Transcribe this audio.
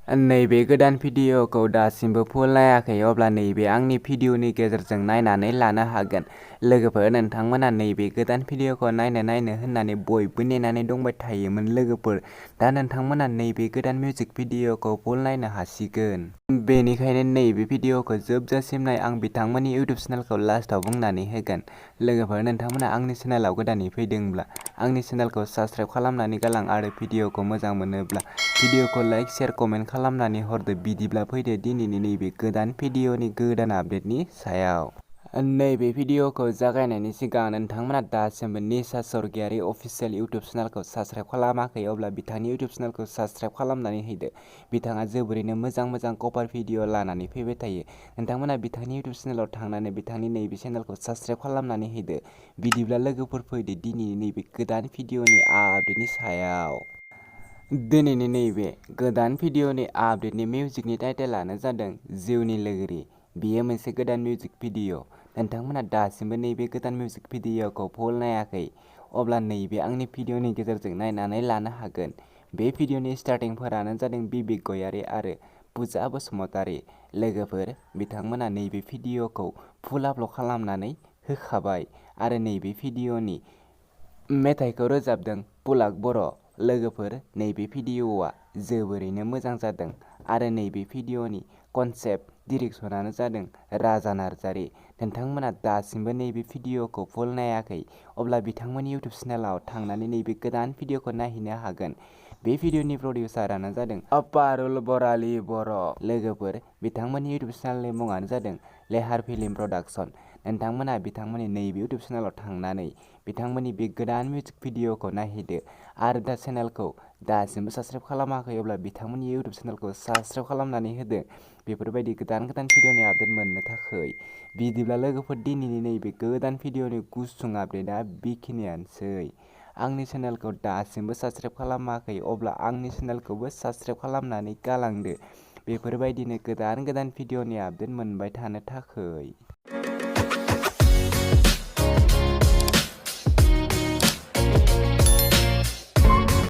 नैबे गोदान भिडिअखौ दासिमबो फुल नायाखै अब्ला नैबे आंनि भिडिअनि गेजेरजों नायनानै लानो हागोन। लोगोफोर नोंथांमोना नैबे गोदान भिडिअखौ नायनो होननानै बयबो नेनानै दंबाय थायोमोन लोगोफोर। दा नोंथांमोना नैबे गोदान मिउजिक भिडिअखौ फुल नायनो हासिगोन। बेनिखायनो नैबे भिडिअखौ जोबजासिम नाय, आं बिथांमोननि इउटिउब चेनेलखौ लास्टआव बुंनानै होगोन। लोगोफोर नोंथांमोना आंनि चेनेलाव गोदानै फैदोंब्ला आंनि चेनेलखौ साबस्क्राइब खालामनानै गालां आरो भिडिअखौ मोजां मोनोब्ला भिडिअखौ लाइक शेयार कमेन्ट खालामनानै हरदो। बिदिब्ला फैदो दिनैनि नैबे गोदान भिडिअनि गोदान आपडेटनि सायाव। नैबे भिडिअखौ जागायनायनि सिगां नोंथांमोना दासिमबो निसा स्वर्गियारि अफिसियेल इउटिउब चेनेलखौ साबस्क्राइब खालामाखै अब्ला बिथांनि इउटिउब चेनेलखौ साबस्क्राइब खालामनानै होदो। बिथाङा जोबोरैनो मोजां कभार भिडिअ लानानै फैबाय थायो। नोंथांमोना बिथांनि इउटिउब चेनेलाव थांनानै बिथांनि नैबे चेनेलखौ साबस्क्राइब खालामनानै होदो। बिदिब्ला लोगोफोर फैदो दिनैनि नैबे गोदान भिडिअनि आपडेटनि सायाव। दिनैनि नैबे गोदान भिडिअनि आपडेटनि मिउजिकनि टाइटेलानो जादों जिउनि लोगोरि। बेयो मोनसे गोदान मिउजिक भिडिअ। नोंथांमोना दासिमबो नैबे गोदान मिउजिक भिडिअखौ फुल नायाखै अब्ला नैबे आंनि भिडिअनि गेजेरजों नायनानै लानो हागोन। बे भिडिअनि स्टार्टिंफोरानो जादों बिबेक गयारि आरो पुजा बसुमतारी। लोगोफोर बिथांमोना नैबे भिडिअखौ फुल आपल'ड खालामनानै होखाबाय आरो नैबे भिडिअनि मेथाइखौ रोजाबदों बर'। लोगोफोर नैबे भिडिअआ जोबोरैनो मोजां जादों आरो नैबे भिडिअनि कनसेप्ट डिरेक्सनानो जादों राजा नार्जारी। नोंथांमोना दासिमबो नैबे भिडिअखौ फुल नायाखै अब्ला बिथांमोननि इउटिउब चेनेलाव थांनानै नैबे गोदान भिडिअखौ नायहैनो हागोन। बे भिडिअनि प्रडिउसारानो जादों बर'। लोगोफोर बिथांमोननि इउटिउब चेनेलनि मुङानो जादों लेहार फिल्म प्रडाक्शन। नोंथांमोना बिथांमोननि नैबे इउटिउब चेनेलाव थांनानै बिथांमोननि बे गोदान मिउजिक भिडिअखौ नायहैदो आरो दा चेनेलखौ दासिमबो साबस्क्राइब खालामाखै अब्ला बिथांमोननि इउटिउब चेनेलखौ साबस्क्राइब खालामनानै होदो बेफोरबायदि गोदान भिडिअनि आपडेट मोननो थाखाय। बिदिब्ला लोगोफोर दिनैनि नैबे गोदान भिडिअनि गुसुं आपडेटआ बेखिनियानोसै। आंनि चेनेलखौ दासिमबो साबस्क्राइब खालामाखै अब्ला आंनि चेनेलखौबो साबस्क्राइब खालामनानै गालांदो बेफोरबायदिनो गोदान भिडिअनि आपडेट मोनबाय थानो थाखाय।